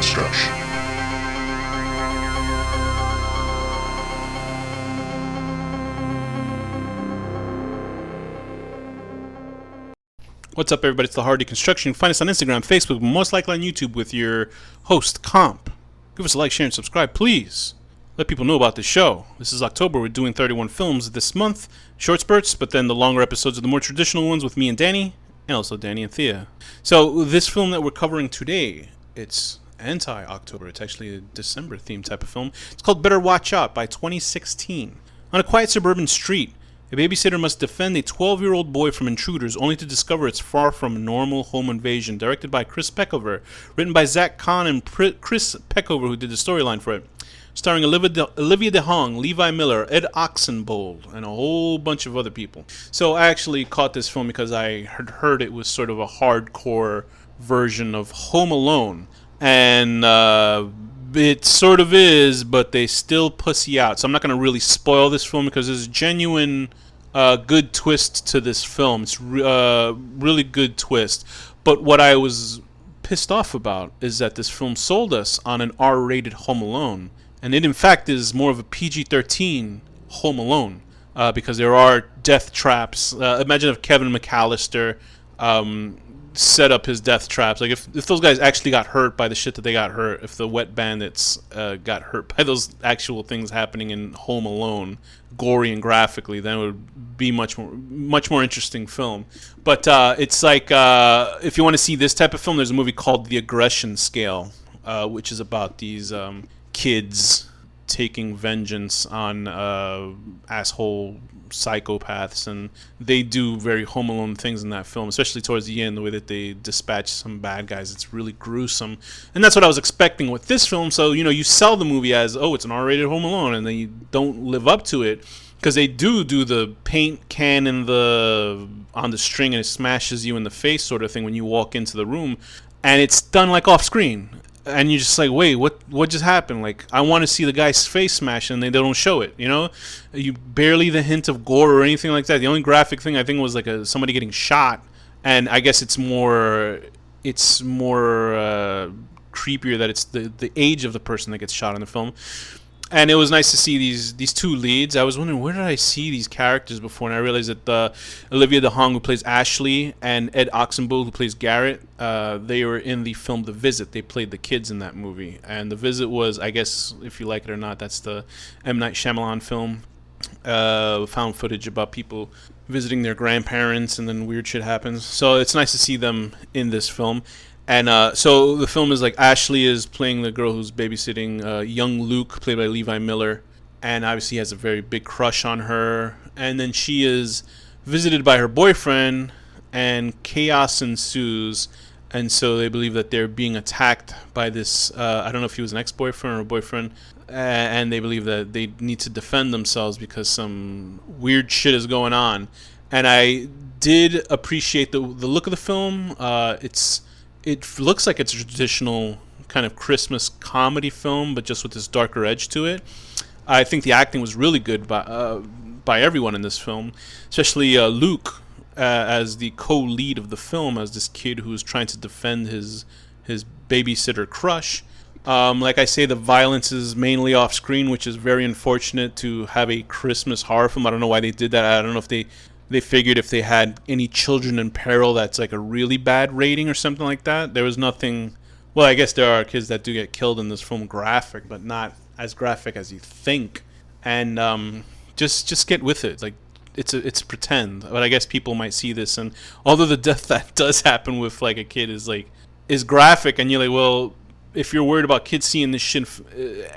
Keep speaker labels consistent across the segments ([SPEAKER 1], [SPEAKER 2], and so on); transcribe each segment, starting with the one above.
[SPEAKER 1] HorrorDeconstruction.
[SPEAKER 2] What's up, everybody? It's the HorrorDeconstruction. You can find us on Instagram, Facebook, but most likely on YouTube with your host, Komp. Give us a like, share, and subscribe, please. Let people know about the show. This is October. We're doing 31 films this month, short spurts, but then the longer episodes are the more traditional ones with me and Danny, and also Danny and Thea. So this film that we're covering today, it's anti-October. It's actually a December-themed type of film. It's called Better Watch Out by 2016. On a quiet suburban street, a babysitter must defend a 12-year-old boy from intruders, only to discover it's far from a normal home invasion. Directed by Chris Peckover, written by Zach Kahn and Chris Peckover, who did the storyline for it. Starring Olivia DeHong, Levi Miller, Ed Oxenbould, and a whole bunch of other people. So I actually caught this film because I had heard it was sort of a hardcore version of Home Alone. And it sort of is, but they still pussy out. So I'm not going to really spoil this film because there's a genuine good twist to this film. It's really good twist. But what I was pissed off about is that this film sold us on an R-rated Home Alone. And it, in fact, is more of a PG-13 Home Alone because there are death traps. Imagine if Kevin McAllister set up his death traps. Like if those guys actually got hurt by the shit that they got hurt, if the wet bandits got hurt by those actual things happening in Home Alone, gory and graphically, then it would be much more interesting film. But it's like if you want to see this type of film, there's a movie called The Aggression Scale, which is about these kids taking vengeance on asshole psychopaths, and they do very Home Alone things in that film, especially towards the end, the way that they dispatch some bad guys. It's really gruesome, and that's what I was expecting with this film. So you sell the movie as, oh, it's an R-rated Home Alone, and then you don't live up to it because they do the paint can on the string and it smashes you in the face sort of thing when you walk into the room, and it's done like off screen. And you're just like, wait, what just happened? Like, I want to see the guy's face smash, and they don't show it, You barely the hint of gore or anything like that. The only graphic thing I think was like somebody getting shot, and I guess it's more creepier that it's the age of the person that gets shot in the film. And it was nice to see these two leads. I was wondering, where did I see these characters before? And I realized that Olivia DeHong, who plays Ashley, and Ed Oxenbould, who plays Garrett, they were in the film The Visit. They played the kids in that movie. And The Visit was, I guess, if you like it or not, that's the M. Night Shyamalan film. Found footage about people visiting their grandparents, and then weird shit happens. So it's nice to see them in this film. And so the film is like Ashley is playing the girl who's babysitting young Luke, played by Levi Miller, and obviously has a very big crush on her. And then she is visited by her boyfriend, and chaos ensues. And so they believe that they're being attacked by this, I don't know if he was an ex-boyfriend or a boyfriend, and they believe that they need to defend themselves because some weird shit is going on. And I did appreciate the look of the film. It looks like it's a traditional kind of Christmas comedy film, but just with this darker edge to it. I think the acting was really good by everyone in this film, especially Luke as the co-lead of the film, as this kid who's trying to defend his babysitter crush. Like I say, the violence is mainly off screen, which is very unfortunate to have a Christmas horror film. I don't know why they did that. I don't know if they figured if they had any children in peril, that's like a really bad rating or something like that. There was nothing. Well, I guess there are kids that do get killed in this film, graphic, but not as graphic as you think. And just get with it. Like it's pretend. But I guess people might see this, and although the death that does happen with like a kid is graphic, and you're like, well, if you're worried about kids seeing this shit,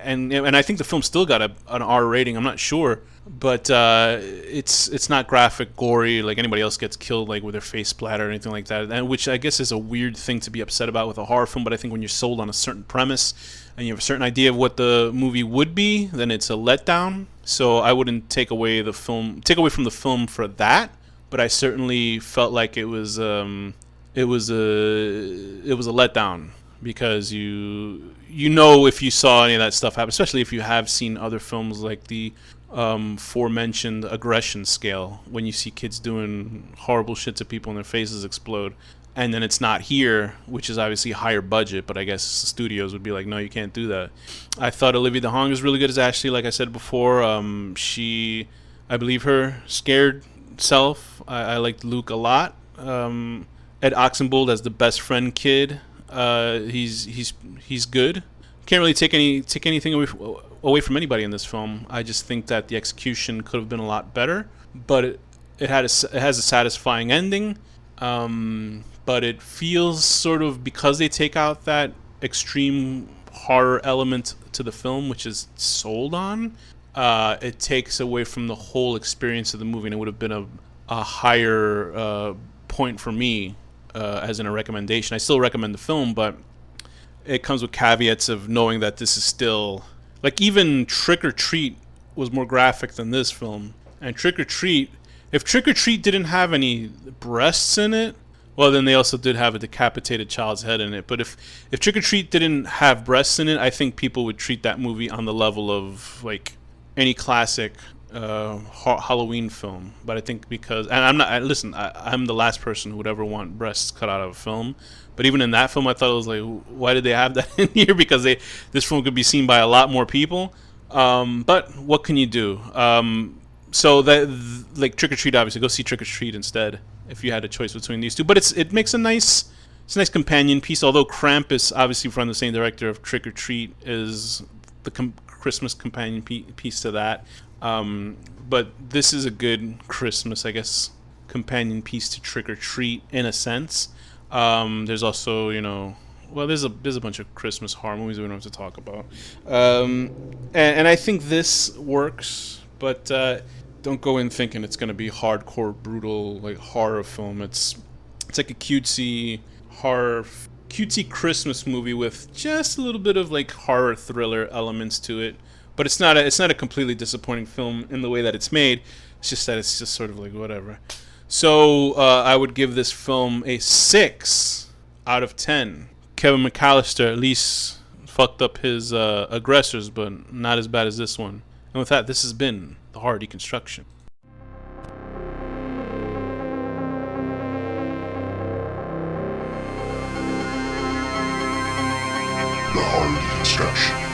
[SPEAKER 2] and I think the film still got an R rating. I'm not sure. But it's not graphic, gory, like anybody else gets killed like with their face splattered or anything like that, and which I guess is a weird thing to be upset about with a horror film. But I think when you're sold on a certain premise and you have a certain idea of what the movie would be, then it's a letdown. So I wouldn't take away from the film for that. But I certainly felt like it was a letdown because if you saw any of that stuff happen, especially if you have seen other films like the aforementioned aggression scale, when you see kids doing horrible shit to people and their faces explode. and then it's not here, which is obviously higher budget, but I guess studios would be like, no, you can't do that. I thought Olivia DeHong was really good as Ashley, like I said before. I believe her scared self. I liked Luke a lot. Ed Oxenbould as the best friend kid. He's good. Can't really take anything away from anybody in this film. I just think that the execution could have been a lot better, but it has a satisfying ending. But it feels sort of, because they take out that extreme horror element to the film, which is sold on, it takes away from the whole experience of the movie, and it would have been a higher point for me as in a recommendation. I still recommend the film, but it comes with caveats of knowing that this is still, like, even Trick or Treat was more graphic than this film. And Trick or Treat, if Trick or Treat didn't have any breasts in it, well, then they also did have a decapitated child's head in it. But if Trick or Treat didn't have breasts in it, I think people would treat that movie on the level of like any classic Halloween film. But I think because, and I'm the last person who would ever want breasts cut out of a film. But even in that film, I thought it was like, why did they have that in here? Because this film could be seen by a lot more people. But what can you do? So that, like, Trick or Treat, obviously, go see Trick or Treat instead if you had a choice between these two. But it makes a nice companion piece. Although Krampus, obviously from the same director of Trick or Treat, is the Christmas companion piece to that. But this is a good Christmas, I guess, companion piece to Trick or Treat in a sense. There's also, there's a bunch of Christmas horror movies we don't have to talk about. And I think this works, but don't go in thinking it's going to be hardcore, brutal, like, horror film. It's like a cutesy Christmas movie with just a little bit of, like, horror thriller elements to it. But it's not a completely disappointing film in the way that it's made. It's just that it's just sort of like whatever. So I would give this film a 6 out of 10. Kevin McAllister at least fucked up his aggressors, but not as bad as this one. And with that, this has been the Horror Deconstruction.
[SPEAKER 1] The Horror Deconstruction.